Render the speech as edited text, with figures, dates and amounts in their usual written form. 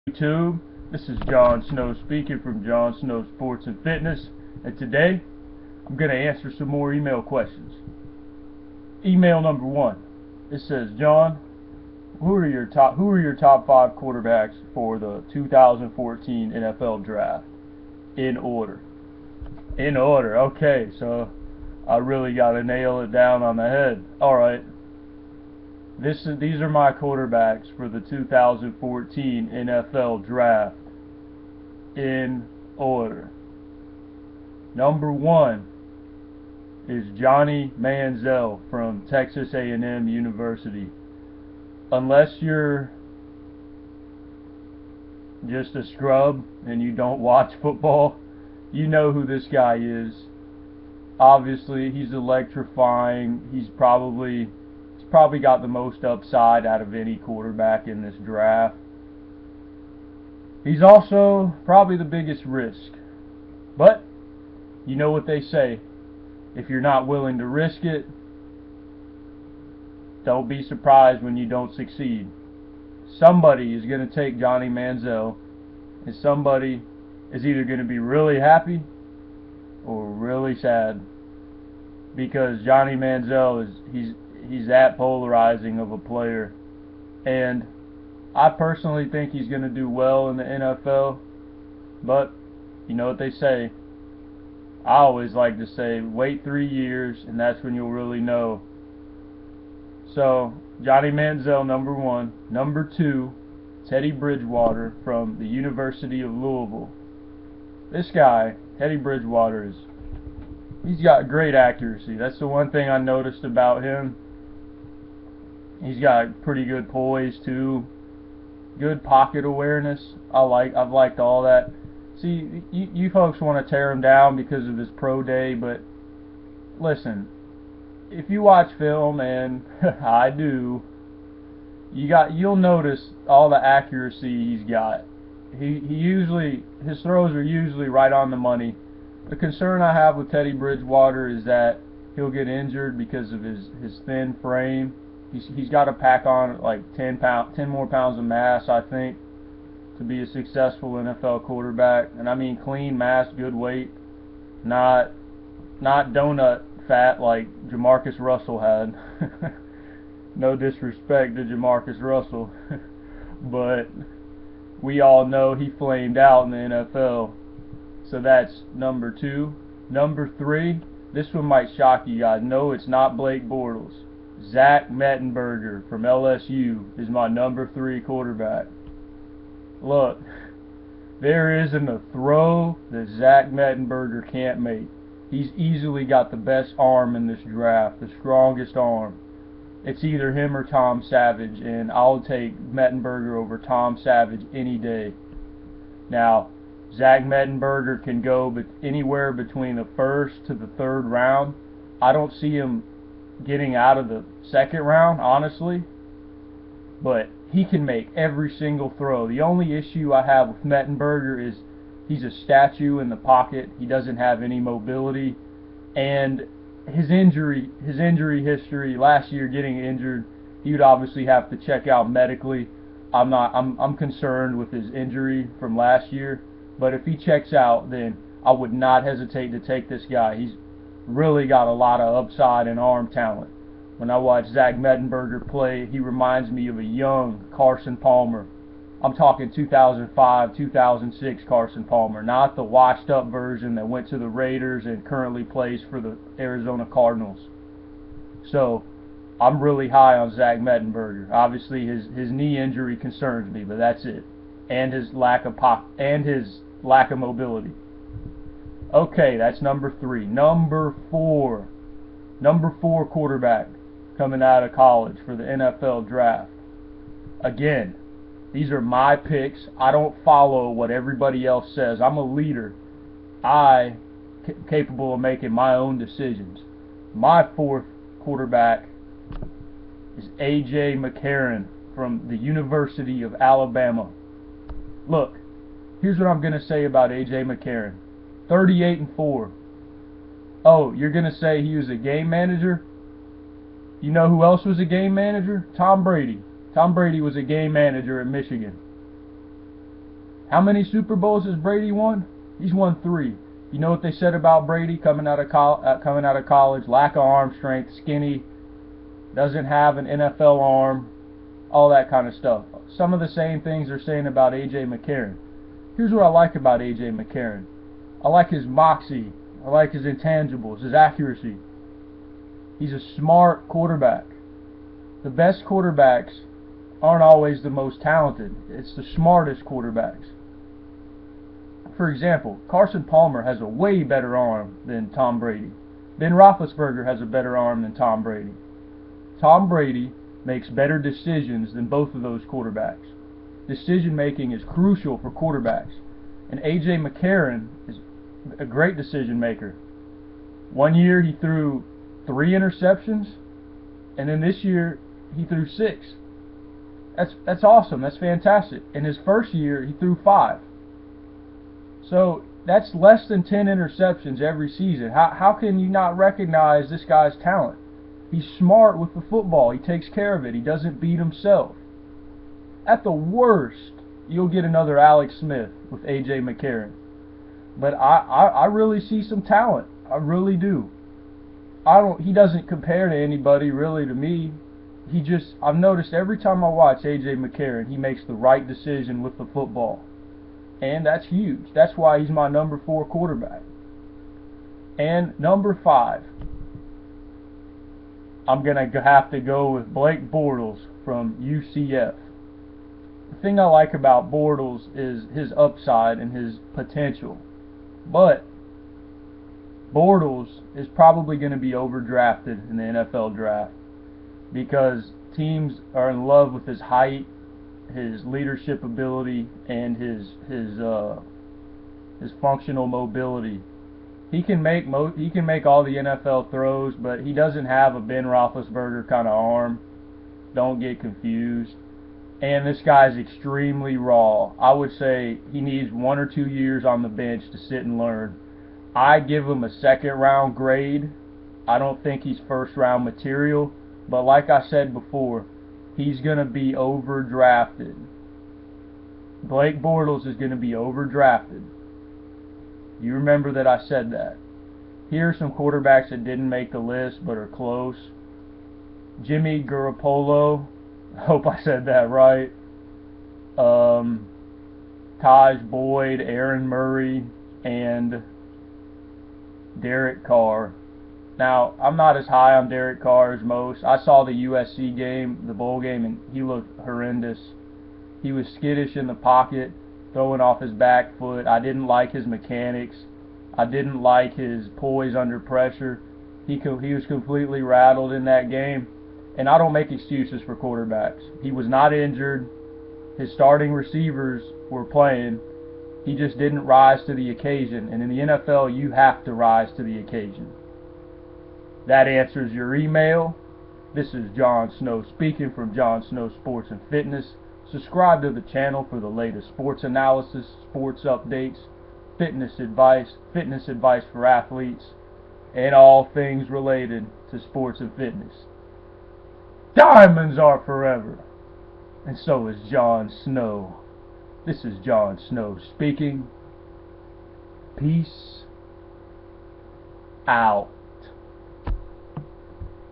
YouTube. This is John Snow speaking from John Snow Sports and Fitness, and today I'm going to answer some more email questions. Email number 1. It says, John, who are your top 5 quarterbacks for the 2014 NFL Draft? In order. In order. Okay, so I really got to nail it down on the head. All right. These are my quarterbacks for the 2014 NFL Draft in order. Number 1 is Johnny Manziel from Texas A&M University. Unless you're just a scrub and you don't watch football, you know who this guy is. Obviously, he's electrifying. He's probably got the most upside out of any quarterback in this draft. He's also probably the biggest risk. But you know what they say, if you're not willing to risk it, don't be surprised when you don't succeed. Somebody is going to take Johnny Manziel, and somebody is either going to be really happy or really sad, because Johnny Manziel he's that polarizing of a player, and I personally think he's going to do well in the NFL. But you know what they say, I always like to say, wait 3 years and that's when you'll really know. So Johnny Manziel, number 1. Number 2, Teddy Bridgewater from the University of Louisville. This guy, Teddy Bridgewater, he's got great accuracy. That's the one thing I noticed about him. He's got pretty good poise too, good pocket awareness. I've liked all that. See, you folks want to tear him down because of his pro day, but listen, if you watch film, and I do, you'll notice all the accuracy he's got. His throws are usually right on the money. The concern I have with Teddy Bridgewater is that he'll get injured because of his thin frame. He's got to pack on like 10 more pounds of mass, I think, to be a successful NFL quarterback. And I mean clean mass, good weight, not donut fat like Jamarcus Russell had. No disrespect to Jamarcus Russell, but we all know he flamed out in the NFL. So that's number 2. Number 3, this one might shock you guys. No, it's not Blake Bortles. Zach Mettenberger from LSU is my number 3 quarterback. Look, there isn't a throw that Zach Mettenberger can't make. He's easily got the best arm in this draft, the strongest arm. It's either him or Tom Savage, and I'll take Mettenberger over Tom Savage any day. Now, Zach Mettenberger can go anywhere between the 1st to the 3rd round. I don't see him getting out of the 2nd round, honestly, but he can make every single throw. The only issue I have with Mettenberger is he's a statue in the pocket. He doesn't have any mobility, and his injury history last year, getting injured, he would obviously have to check out medically. I'm concerned with his injury from last year, but if he checks out, then I would not hesitate to take this guy. He's really got a lot of upside and arm talent. When I watch Zach Mettenberger play, he reminds me of a young Carson Palmer. I'm talking 2005, 2006 Carson Palmer, not the washed up version that went to the Raiders and currently plays for the Arizona Cardinals. So I'm really high on Zach Mettenberger. Obviously his knee injury concerns me, but that's it. And his lack of mobility. Okay, that's number 3. Number 4 quarterback coming out of college for the NFL Draft. Again, these are my picks. I don't follow what everybody else says. I'm a leader. I'm capable of making my own decisions. My 4th quarterback is A.J. McCarron from the University of Alabama. Look, here's what I'm going to say about A.J. McCarron. 38-4. Oh, you're going to say he was a game manager? You know who else was a game manager? Tom Brady. Tom Brady was a game manager at Michigan. How many Super Bowls has Brady won? He's won 3. You know what they said about Brady coming out of college? Lack of arm strength, skinny, doesn't have an NFL arm, all that kind of stuff. Some of the same things they're saying about A.J. McCarron. Here's what I like about A.J. McCarron. I like his moxie. I like his intangibles, his accuracy. He's a smart quarterback. The best quarterbacks aren't always the most talented. It's the smartest quarterbacks. For example, Carson Palmer has a way better arm than Tom Brady. Ben Roethlisberger has a better arm than Tom Brady. Tom Brady makes better decisions than both of those quarterbacks. Decision making is crucial for quarterbacks. And A.J. McCarron is a great decision maker. One year he threw 3 interceptions, and then this year he threw 6. That's awesome. That's fantastic. In his first year he threw 5. So that's less than 10 interceptions every season. How can you not recognize this guy's talent? He's smart with the football. He takes care of it. He doesn't beat himself. At the worst, you'll get another Alex Smith with A.J. McCarron. But I really see some talent. I really do. He doesn't compare to anybody really to me. I've noticed every time I watch A.J. McCarron, he makes the right decision with the football. And that's huge. That's why he's my number 4 quarterback. And number 5, I'm going to have to go with Blake Bortles from UCF. The thing I like about Bortles is his upside and his potential. But Bortles is probably going to be overdrafted in the NFL draft because teams are in love with his height, his leadership ability, and his functional mobility. He can make all the NFL throws, but he doesn't have a Ben Roethlisberger kind of arm. Don't get confused. And this guy's extremely raw. I would say he needs 1 or 2 years on the bench to sit and learn. I give him a 2nd round grade. I don't think he's 1st round material, but like I said before, he's going to be overdrafted. Blake Bortles is going to be overdrafted. You remember that I said that. Here are some quarterbacks that didn't make the list but are close. Jimmy Garoppolo. I hope I said that right. Taj Boyd, Aaron Murray, and Derek Carr. Now, I'm not as high on Derek Carr as most. I saw the USC game, the bowl game, and he looked horrendous. He was skittish in the pocket, throwing off his back foot. I didn't like his mechanics. I didn't like his poise under pressure. He was completely rattled in that game. And I don't make excuses for quarterbacks. He was not injured. His starting receivers were playing. He just didn't rise to the occasion. And in the NFL, you have to rise to the occasion. That answers your email. This is Jon Snow speaking from Jon Snow Sports and Fitness. Subscribe to the channel for the latest sports analysis, sports updates, fitness advice for athletes, and all things related to sports and fitness. Diamonds are forever, and so is Jon Snow. This is Jon Snow speaking. Peace out.